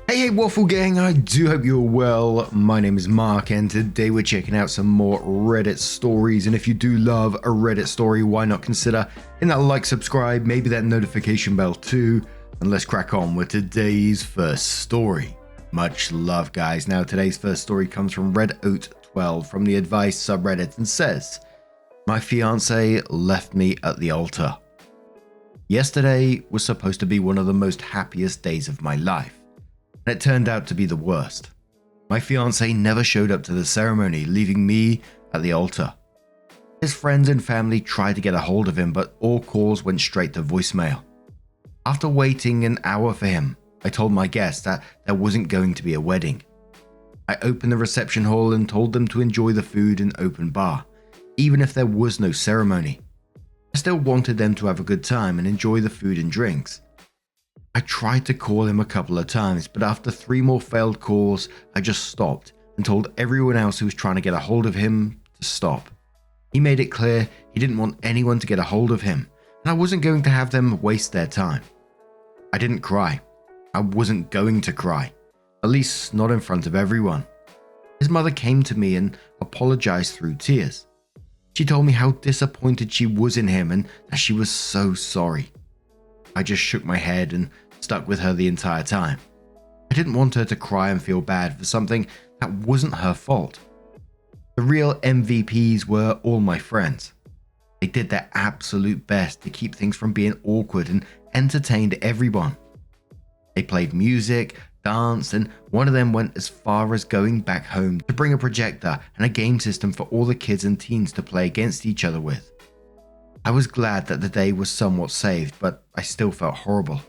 Hey Waffle Gang, I do hope you're well. My name is Mark and today we're checking out some more Reddit stories, and if you do love a Reddit story, why not consider hitting that like, subscribe, maybe that notification bell too, and let's crack on with today's first story. Much love guys. Now today's first story comes from RedOat12 from the Advice subreddit and says, "My fiance left me at the altar. Yesterday was supposed to be one of the most happiest days of my life. And it turned out to be the worst. My fiance never showed up to the ceremony, leaving me at the altar. His friends and family tried to get a hold of him, but all calls went straight to voicemail. After waiting an hour for him, I told my guests that there wasn't going to be a wedding. I opened the reception hall and told them to enjoy the food and open bar, even if there was no ceremony. I still wanted them to have a good time and enjoy the food and drinks. I tried to call him a couple of times, but after 3 more failed calls, I just stopped and told everyone else who was trying to get a hold of him to stop. He made it clear he didn't want anyone to get a hold of him, and I wasn't going to have them waste their time. I didn't cry. I wasn't going to cry, at least not in front of everyone. His mother came to me and apologized through tears. She told me how disappointed she was in him and that she was so sorry. I just shook my head and stuck with her the entire time. I didn't want her to cry and feel bad for something that wasn't her fault. The real MVPs were all my friends. They did their absolute best to keep things from being awkward and entertained everyone. They played music, danced, and one of them went as far as going back home to bring a projector and a game system for all the kids and teens to play against each other with. I was glad that the day was somewhat saved, but I still felt horrible.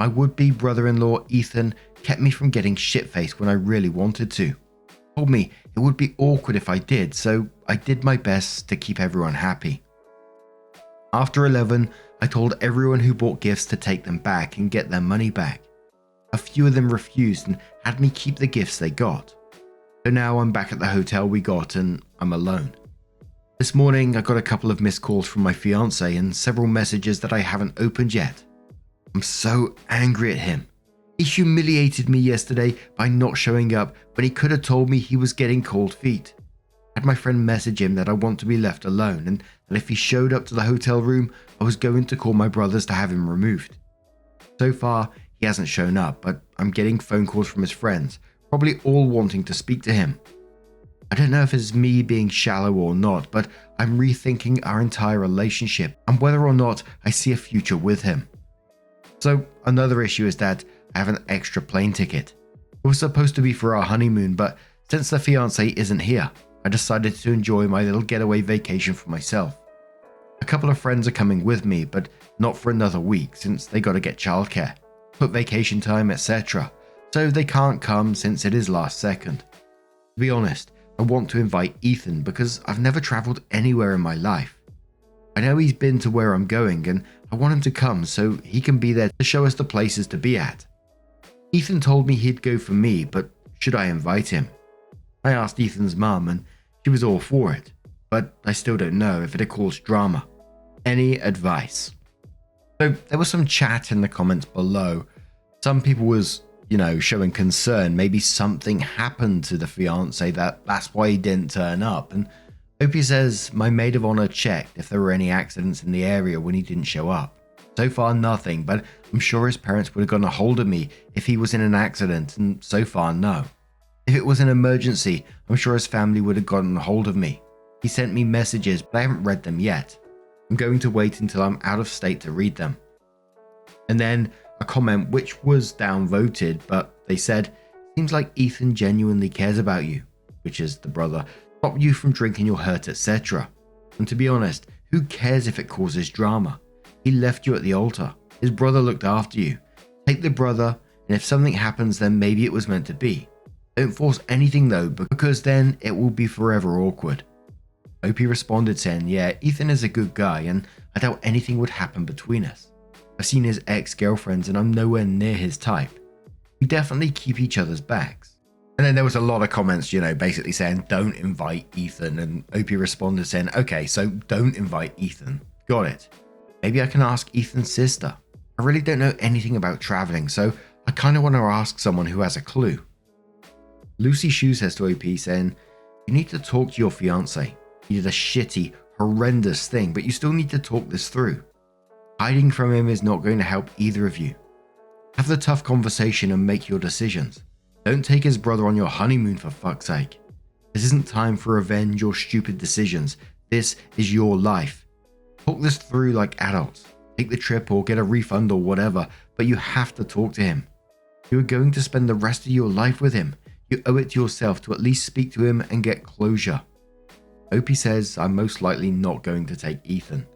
My would-be brother-in-law Ethan kept me from getting shit-faced when I really wanted to. Told me it would be awkward if I did, so I did my best to keep everyone happy. After 11, I told everyone who bought gifts to take them back and get their money back. A few of them refused and had me keep the gifts they got. So now I'm back at the hotel we got and I'm alone. This morning I got a couple of missed calls from my fiance and several messages that I haven't opened yet. I'm so angry at him. He humiliated me yesterday by not showing up when he could have told me he was getting cold feet. I had my friend message him that I want to be left alone and that if he showed up to the hotel room I was going to call my brothers to have him removed. So far he hasn't shown up, but I'm getting phone calls from his friends, probably all wanting to speak to him. I don't know if it's me being shallow or not, but I'm rethinking our entire relationship and whether or not I see a future with him. So another issue is that I have an extra plane ticket. It was supposed to be for our honeymoon, but since the fiance isn't here, I decided to enjoy my little getaway vacation for myself. A couple of friends are coming with me, but not for another week since they got to get childcare, put vacation time, etc. So they can't come since it is last second. To be honest, I want to invite Ethan because I've never traveled anywhere in my life. I know he's been to where I'm going and I want him to come so he can be there to show us the places to be at. Ethan told me he'd go for me, but should I invite him? I asked Ethan's mum and she was all for it, but I still don't know if it'd cause drama. Any advice? So there was some chat in the comments below. Some people was showing concern. Maybe something happened to the fiance that's why he didn't turn up. And Opie says, my maid of honor checked if there were any accidents in the area when he didn't show up. So far nothing, but I'm sure his parents would have gotten a hold of me if he was in an accident, and so far no. If it was an emergency, I'm sure his family would have gotten a hold of me. He sent me messages, but I haven't read them yet. I'm going to wait until I'm out of state to read them. And then a comment which was downvoted, but they said, seems like Ethan genuinely cares about you, which is the brother, stop you from drinking your hurt, etc. And to be honest, who cares if it causes drama? He left you at the altar. His brother looked after you. Take the brother, and if something happens then maybe it was meant to be. Don't force anything though, because then it will be forever awkward. Opie responded saying, yeah, Ethan is a good guy and I doubt anything would happen between us. I've seen his ex-girlfriends and I'm nowhere near his type. We definitely keep each other's backs. And then there was a lot of comments, basically saying, don't invite Ethan. And Opie responded saying, okay, so don't invite Ethan. Got it. Maybe I can ask Ethan's sister. I really don't know anything about traveling, so I kind of want to ask someone who has a clue. Lucy Shoe says to OP saying, you need to talk to your fiance. He did a shitty, horrendous thing, but you still need to talk this through. Hiding from him is not going to help either of you. Have the tough conversation and make your decisions. Don't take his brother on your honeymoon for fuck's sake. This isn't time for revenge or stupid decisions. This is your life. Talk this through like adults. Take the trip or get a refund or whatever, but you have to talk to him. You are going to spend the rest of your life with him. You owe it to yourself to at least speak to him and get closure. Opie says, I'm most likely not going to take Ethan.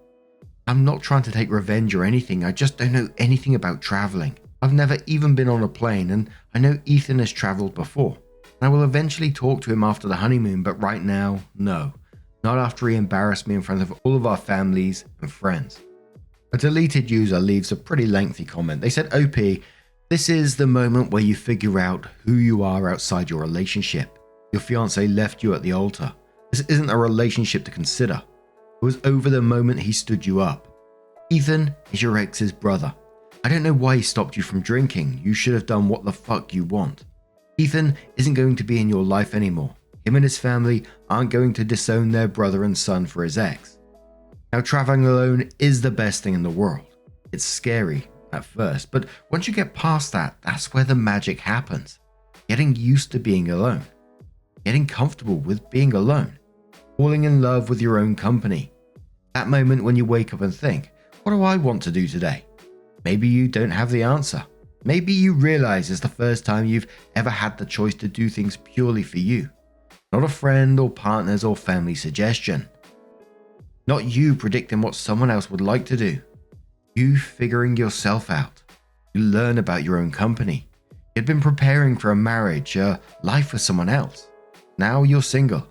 I'm not trying to take revenge or anything, I just don't know anything about traveling. I've never even been on a plane, and I know Ethan has traveled before. I will eventually talk to him after the honeymoon, but right now, no. Not after he embarrassed me in front of all of our families and friends. A deleted user leaves a pretty lengthy comment. They said, OP, this is the moment where you figure out who you are outside your relationship. Your fiance left you at the altar. This isn't a relationship to consider. It was over the moment he stood you up. Ethan is your ex's brother. I don't know why he stopped you from drinking. You should have done what the fuck you want. Ethan isn't going to be in your life anymore. Him and his family aren't going to disown their brother and son for his ex. Now, traveling alone is the best thing in the world. It's scary at first, but once you get past that, that's where the magic happens. Getting used to being alone. Getting comfortable with being alone. Falling in love with your own company. That moment when you wake up and think, what do I want to do today? Maybe you don't have the answer. Maybe you realize it's the first time you've ever had the choice to do things purely for you. Not a friend or partner's or family suggestion. Not you predicting what someone else would like to do. You figuring yourself out. You learn about your own company. You'd been preparing for a marriage, a life with someone else. Now you're single.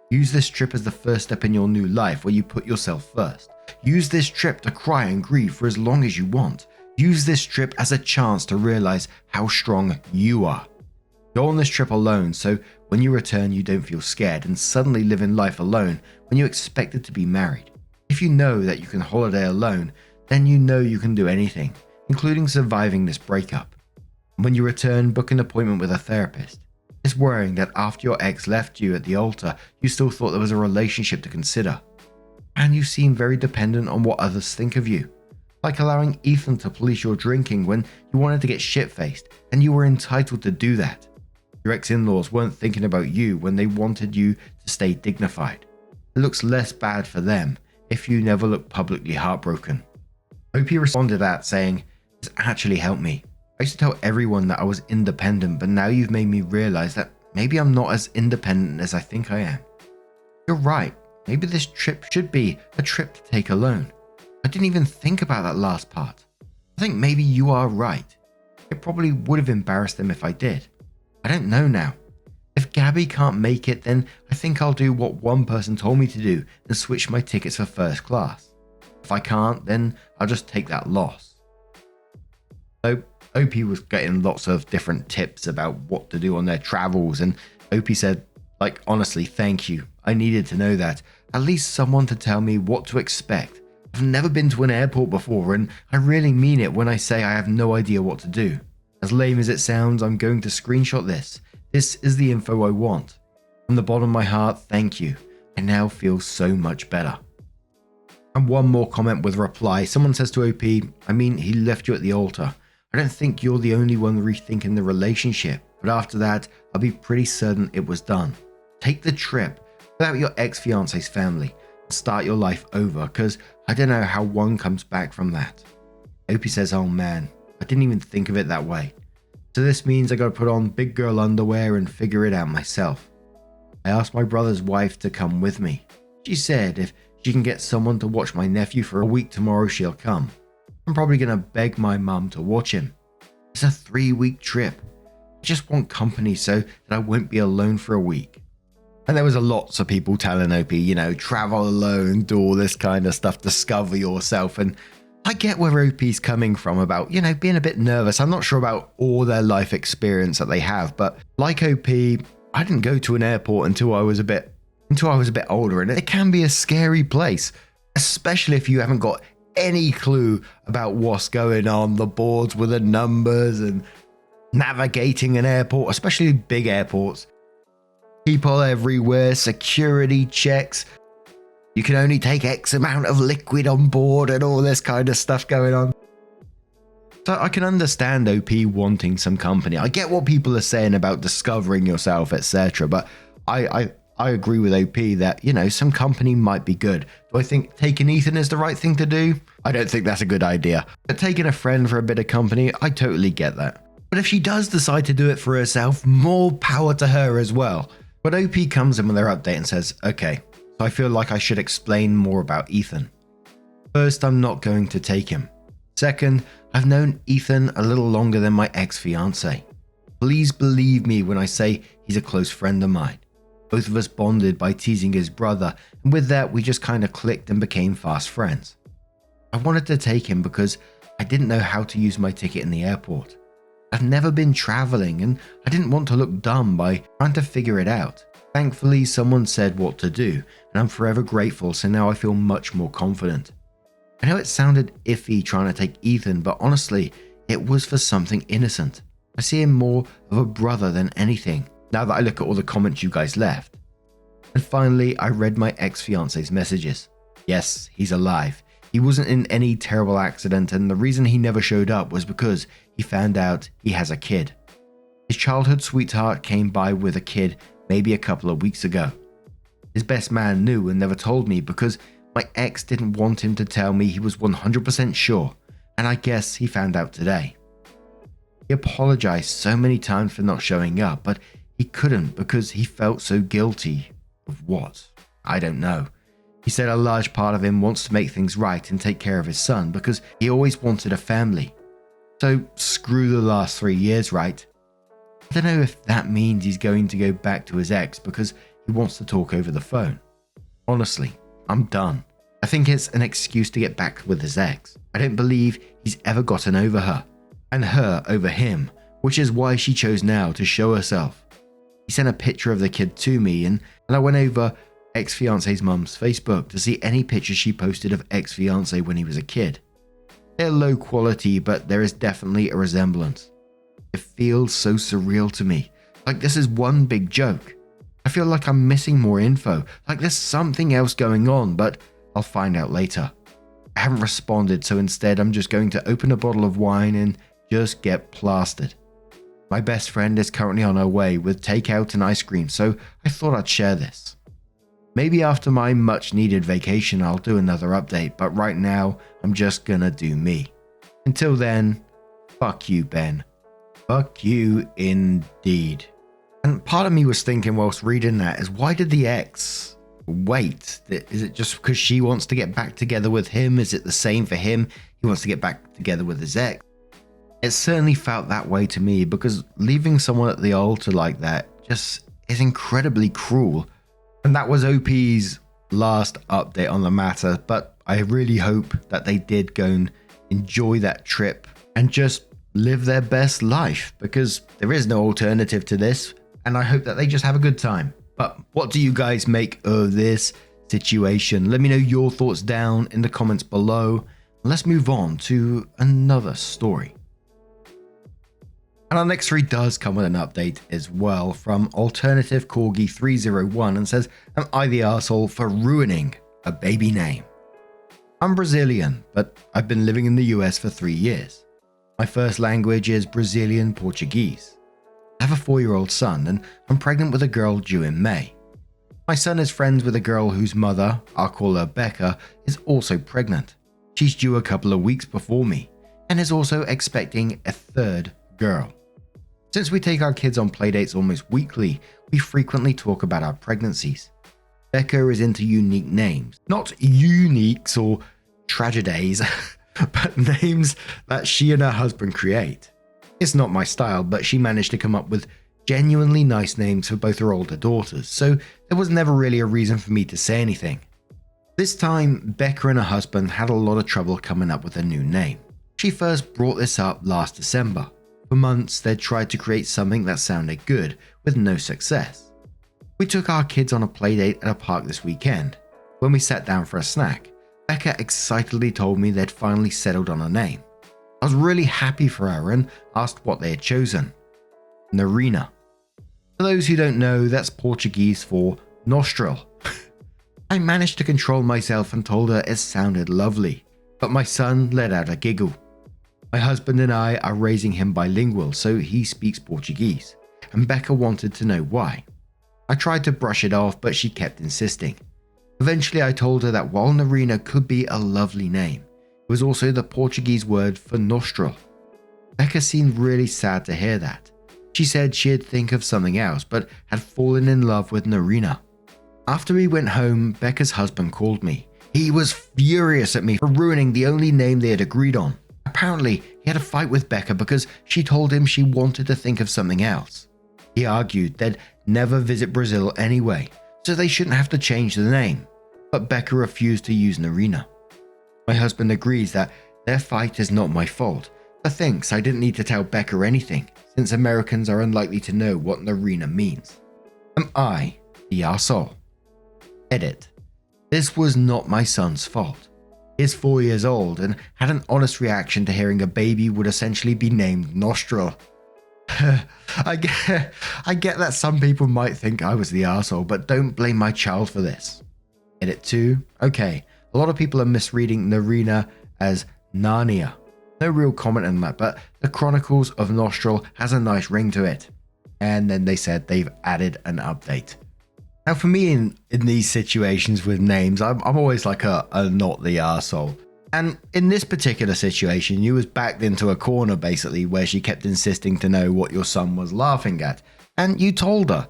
Use this trip as the first step in your new life where you put yourself first. Use this trip to cry and grieve for as long as you want. Use this trip as a chance to realize how strong you are. Go on this trip alone so when you return you don't feel scared and suddenly live in life alone when you expected to be married. If you know that you can holiday alone, then you know you can do anything, including surviving this breakup. When you return, book an appointment with a therapist. It's worrying that after your ex left you at the altar, you still thought there was a relationship to consider. And you seem very dependent on what others think of you. Like allowing Ethan to police your drinking when you wanted to get shit-faced, and you were entitled to do that. Your ex-in-laws weren't thinking about you when they wanted you to stay dignified. It looks less bad for them if you never look publicly heartbroken. OP responded to that saying, "This actually helped me. I used to tell everyone that I was independent, but now you've made me realize that maybe I'm not as independent as I think I am. You're right. Maybe this trip should be a trip to take alone. I didn't even think about that last part. I think maybe you are right. It probably would have embarrassed them if I did. I don't know now. If Gabby can't make it, then I think I'll do what one person told me to do and switch my tickets for first class. If I can't, then I'll just take that loss." So OP was getting lots of different tips about what to do on their travels, and OP said, like, honestly, thank you. I needed to know that. At least someone to tell me what to expect. I've never been to an airport before, and I really mean it when I say I have no idea what to do. As lame as it sounds, I'm going to screenshot this. This is the info I want. From the bottom of my heart, thank you. I now feel so much better. And one more comment with reply. Someone says to OP, I mean, he left you at the altar. I don't think you're the only one rethinking the relationship, but after that, I'll be pretty certain it was done. Take the trip without your ex-fiance's family and start your life over, because I don't know how one comes back from that. OP says, oh man, I didn't even think of it that way. So this means I gotta put on big girl underwear and figure it out myself. I asked my brother's wife to come with me. She said if she can get someone to watch my nephew for a week tomorrow, she'll come. I'm probably gonna beg my mum to watch him. It's a 3-week trip. I just want company so that I won't be alone for a week. And there was a lots of people telling OP, travel alone, do all this kind of stuff, discover yourself. And I get where OP's coming from about, being a bit nervous. I'm not sure about all their life experience that they have, but like OP, I didn't go to an airport until I was a bit older, and it can be a scary place, especially if you haven't got any clue about what's going on, the boards with the numbers and navigating an airport, especially big airports. People everywhere, security checks. You can only take X amount of liquid on board and all this kind of stuff going on. So I can understand OP wanting some company. I get what people are saying about discovering yourself, etc. But I agree with OP that, you know, some company might be good. Do I think taking Ethan is the right thing to do? I don't think that's a good idea. But taking a friend for a bit of company, I totally get that. But if she does decide to do it for herself, more power to her as well. But OP comes in with their update and says, okay, so I feel like I should explain more about Ethan. First, I'm not going to take him. Second, I've known Ethan a little longer than my ex-fiance. Please believe me when I say he's a close friend of mine. Both of us bonded by teasing his brother, and with that we just kind of clicked and became fast friends. I wanted to take him because I didn't know how to use my ticket in the airport. I've never been traveling and I didn't want to look dumb by trying to figure it out. Thankfully, someone said what to do, and I'm forever grateful, so now I feel much more confident. I know it sounded iffy trying to take Ethan, but honestly, it was for something innocent. I see him more of a brother than anything, now that I look at all the comments you guys left. And finally, I read my ex-fiance's messages. Yes, he's alive. He wasn't in any terrible accident, and the reason he never showed up was because he found out he has a kid. His childhood sweetheart came by with a kid maybe a couple of weeks ago. His best man knew and never told me because my ex didn't want him to tell me he was 100% sure, and I guess he found out today. He apologized so many times for not showing up, but he couldn't because he felt so guilty. Of what? I don't know. He said a large part of him wants to make things right and take care of his son because he always wanted a family. So screw the last 3 years, right? I don't know if that means he's going to go back to his ex because he wants to talk over the phone. Honestly, I'm done. I think it's an excuse to get back with his ex. I don't believe he's ever gotten over her, and her over him, which is why she chose now to show herself. He sent a picture of the kid to me, and I went over ex-fiance's mum's Facebook to see any pictures she posted of ex-fiance when he was a kid. They're low quality, but there is definitely a resemblance. It feels so surreal to me, like this is one big joke. I feel like I'm missing more info, like there's something else going on, but I'll find out later. I haven't responded, so instead I'm just going to open a bottle of wine and just get plastered. My best friend is currently on her way with takeout and ice cream, so I thought I'd share this. Maybe after my much needed vacation I'll do another update, but right now I'm just gonna do me. Until then, fuck you, Ben. Fuck you indeed. And part of me was thinking whilst reading that is, why did the ex wait? Is it just because she wants to get back together with him? Is it the same for him? He wants to get back together with his ex? It certainly felt that way to me, because leaving someone at the altar like that just is incredibly cruel. And that was OP's last update on the matter, but I really hope that they did go and enjoy that trip and just live their best life, because there is no alternative to this, and I hope that they just have a good time. But what do you guys make of this situation? Let me know your thoughts down in the comments below. Let's move on to another story. And our next story does come with an update as well from Alternative Corgi 301 and says, am I the arsehole for ruining a baby name? I'm Brazilian, but I've been living in the US for 3 years. My first language is Brazilian Portuguese. I have a 4-year-old son and I'm pregnant with a girl due in May. My son is friends with a girl whose mother, I'll call her Becca, is also pregnant. She's due a couple of weeks before me and is also expecting a third girl. Since we take our kids on playdates almost weekly, we frequently talk about our pregnancies. Becca is into unique names, not uniques or tragedies, but names that she and her husband create. It's not my style, but she managed to come up with genuinely nice names for both her older daughters, so there was never really a reason for me to say anything. This time, Becca and her husband had a lot of trouble coming up with a new name. She first brought this up last December. For months, they'd tried to create something that sounded good, with no success. We took our kids on a playdate at a park this weekend. When we sat down for a snack, Becca excitedly told me they'd finally settled on a name. I was really happy for her and asked what they had chosen. Narina. For those who don't know, that's Portuguese for nostril. I managed to control myself and told her it sounded lovely, but my son let out a giggle. My husband and I are raising him bilingual, so he speaks Portuguese, and Becca wanted to know why. I tried to brush it off, but she kept insisting. Eventually, I told her that while Narina could be a lovely name, it was also the Portuguese word for nostril. Becca seemed really sad to hear that. She said she'd think of something else, but had fallen in love with Narina. After we went home, Becca's husband called me. He was furious at me for ruining the only name they had agreed on. Apparently, he had a fight with Becca because she told him she wanted to think of something else. He argued they'd never visit Brazil anyway, so they shouldn't have to change the name. But Becca refused to use Narina. My husband agrees that their fight is not my fault, but thinks I didn't need to tell Becca anything, since Americans are unlikely to know what Narina means. Am I the arsehole? Edit. This was not my son's fault. He's 4 years old and had an honest reaction to hearing a baby would essentially be named Nostril. I get that some people might think I was the arsehole, but don't blame my child for this. Edit 2. Okay, a lot of people are misreading Narina as Narnia. No real comment on that, but the Chronicles of Nostril has a nice ring to it. And then they said they've added an update. Now for me in these situations with names, I'm always like a not the arsehole. And in this particular situation, you was backed into a corner basically where she kept insisting to know what your son was laughing at. And you told her.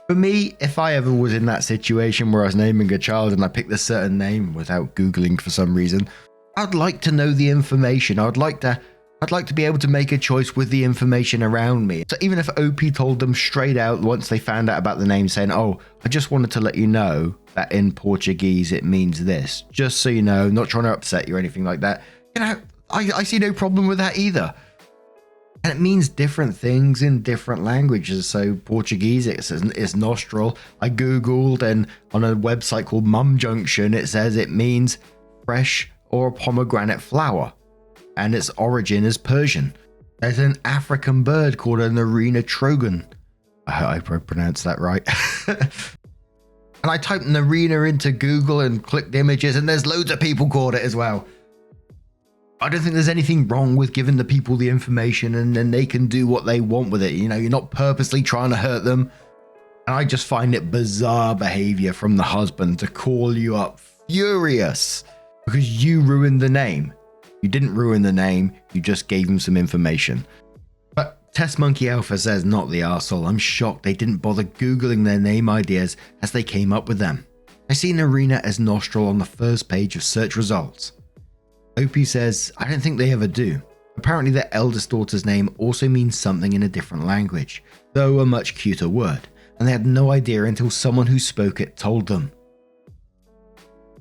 For me, if I ever was in that situation where I was naming a child and I picked a certain name without Googling for some reason, I'd like to know the information. I'd like to be able to make a choice with the information around me. So even if OP told them straight out once they found out about the name saying, oh, I just wanted to let you know that in Portuguese it means this, just so you know, not trying to upset you or anything like that. You know, I see no problem with that either. And it means different things in different languages. So Portuguese, it's nostril. I Googled, and on a website called Mum Junction, it says it means fresh or pomegranate flower. And its origin is Persian. There's an African bird called a Narina trogon. I hope I pronounced that right. And I typed Narina into Google and clicked images, and there's loads of people called it as well. I don't think there's anything wrong with giving the people the information and then they can do what they want with it. You know, you're not purposely trying to hurt them. And I just find it bizarre behavior from the husband to call you up furious because you ruined the name. You didn't ruin the name, you just gave him some information. But Test Monkey Alpha says not the arsehole. I'm shocked they didn't bother Googling their name ideas as they came up with them. I see Narina as nostril on the first page of search results. Opie says, I don't think they ever do. Apparently their eldest daughter's name also means something in a different language, though a much cuter word, and they had no idea until someone who spoke it told them.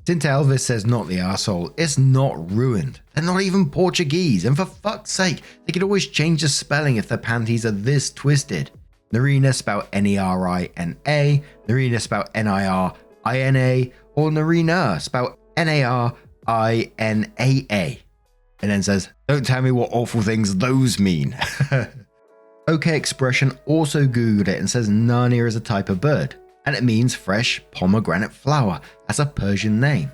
Tint Elvis says not the arsehole. It's not ruined. They're not even Portuguese, and for fuck's sake, they could always change the spelling if their panties are this twisted. Narina spelled N-E-R-I-N-A, Narina spelled N-I-R-I-N-A, or Narina spelled N-A-R-I-N-A, and then says, don't tell me what awful things those mean. OK Expression also googled it and says Narnia is a type of bird, and it means fresh pomegranate flower as a Persian name.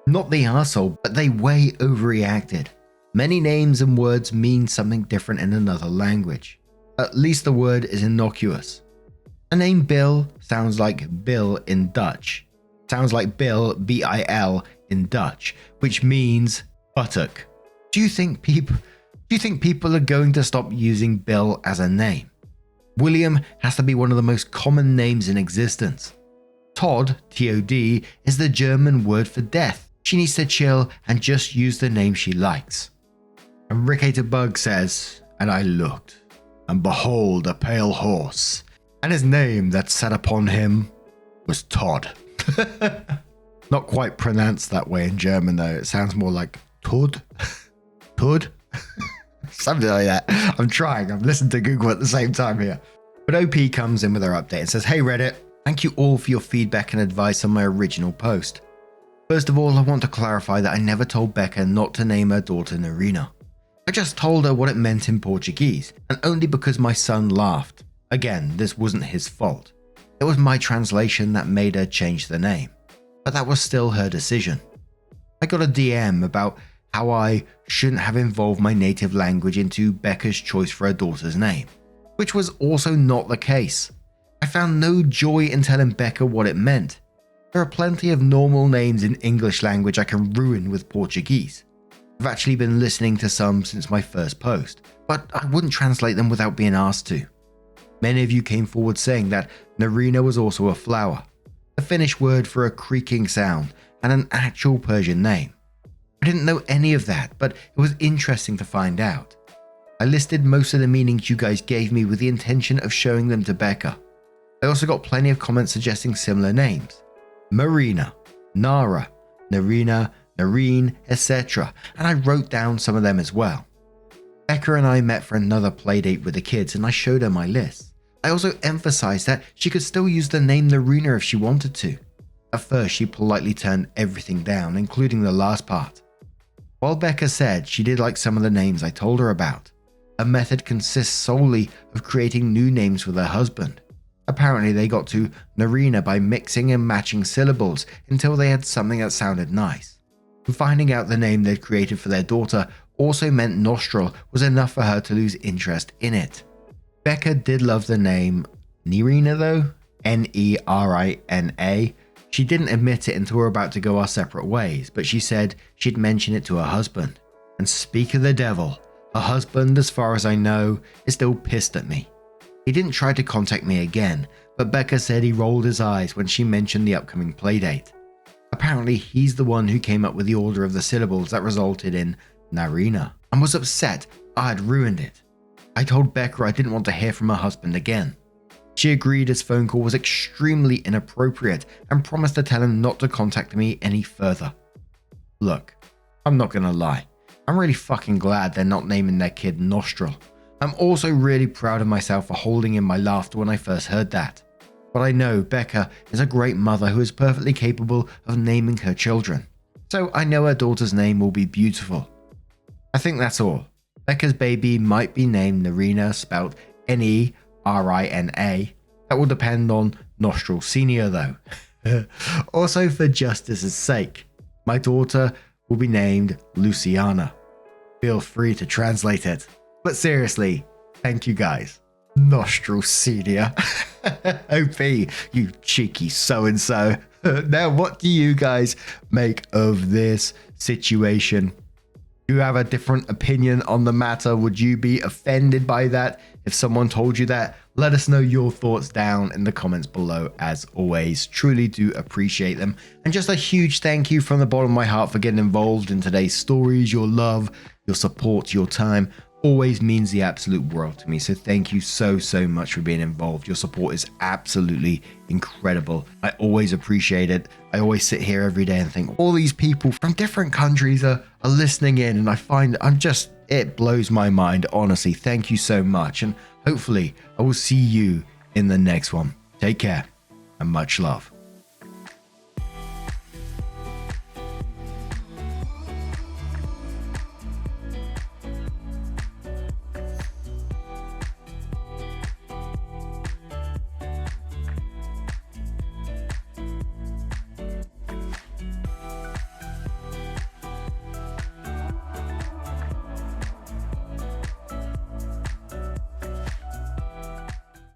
Not the arsehole, but they way overreacted. Many names and words mean something different in another language. At least the word is innocuous. The name Bill sounds like Bill in Dutch. Sounds like Bill, B-I-L, in Dutch, which means buttock. Do you think people are going to stop using Bill as a name? William has to be one of the most common names in existence. Todd, T-O-D, is the German word for death. She needs to chill and just use the name she likes. And Rick Bug says, and I looked, and behold a pale horse, and his name that sat upon him was Todd. Not quite pronounced that way in German though, it sounds more like Todd. Todd? Something like that. I'm trying, I'm listening to Google at the same time here. But OP comes in with her update and says, hey Reddit, thank you all for your feedback and advice on my original post. First of all, I want to clarify that I never told Becca not to name her daughter Narina. I just told her what it meant in Portuguese, and only because my son laughed. Again, this wasn't his fault. It was my translation that made her change the name, but that was still her decision. I got a DM about how I shouldn't have involved my native language into Becca's choice for her daughter's name, which was also not the case. I found no joy in telling Becca what it meant. There are plenty of normal names in English language I can ruin with Portuguese. I've actually been listening to some since my first post, but I wouldn't translate them without being asked to. Many of you came forward saying that Narina was also a flower, a Finnish word for a creaking sound, and an actual Persian name. I didn't know any of that, but it was interesting to find out. I listed most of the meanings you guys gave me with the intention of showing them to Becca. I also got plenty of comments suggesting similar names. Marina, Nara, Narina, Nareen, etc. And I wrote down some of them as well. Becca and I met for another playdate with the kids and I showed her my list. I also emphasized that she could still use the name Narina if she wanted to. At first she politely turned everything down, including the last part. While Becca said she did like some of the names I told her about, her method consists solely of creating new names for their husband. Apparently they got to Narina by mixing and matching syllables until they had something that sounded nice. And finding out the name they'd created for their daughter also meant nostril was enough for her to lose interest in it. Becca did love the name Nerina though, Nerina. She didn't admit it until we were about to go our separate ways, but she said she'd mention it to her husband. And speak of the devil, her husband, as far as I know, is still pissed at me. He didn't try to contact me again, but Becca said he rolled his eyes when she mentioned the upcoming playdate. Apparently he's the one who came up with the order of the syllables that resulted in Narina, and was upset I had ruined it. I told Becca I didn't want to hear from her husband again. She agreed his phone call was extremely inappropriate and promised to tell him not to contact me any further. Look, I'm not gonna lie, I'm really fucking glad they're not naming their kid Nostril. I'm also really proud of myself for holding in my laughter when I first heard that. But I know Becca is a great mother who is perfectly capable of naming her children. So I know her daughter's name will be beautiful. I think that's all. Becca's baby might be named Narina, spelled Nerina. That will depend on Nostril Senior though. Also for justice's sake, my daughter will be named Luciana. Feel free to translate it. But seriously, thank you guys. Nostril Senior. OP, you cheeky so-and-so. Now, what do you guys make of this situation? Do you have a different opinion on the matter? Would you be offended by that if someone told you that? Let us know your thoughts down in the comments below. As always, truly do appreciate them. And just a huge thank you from the bottom of my heart for getting involved in today's stories. Your love, your support, your time always means the absolute world to me. So thank you so much for being involved. Your support is absolutely incredible. I always appreciate it. I always sit here every day and think all these people from different countries are listening in, and I find it blows my mind. Honestly, thank you so much. And hopefully I will see you in the next one. Take care and much love.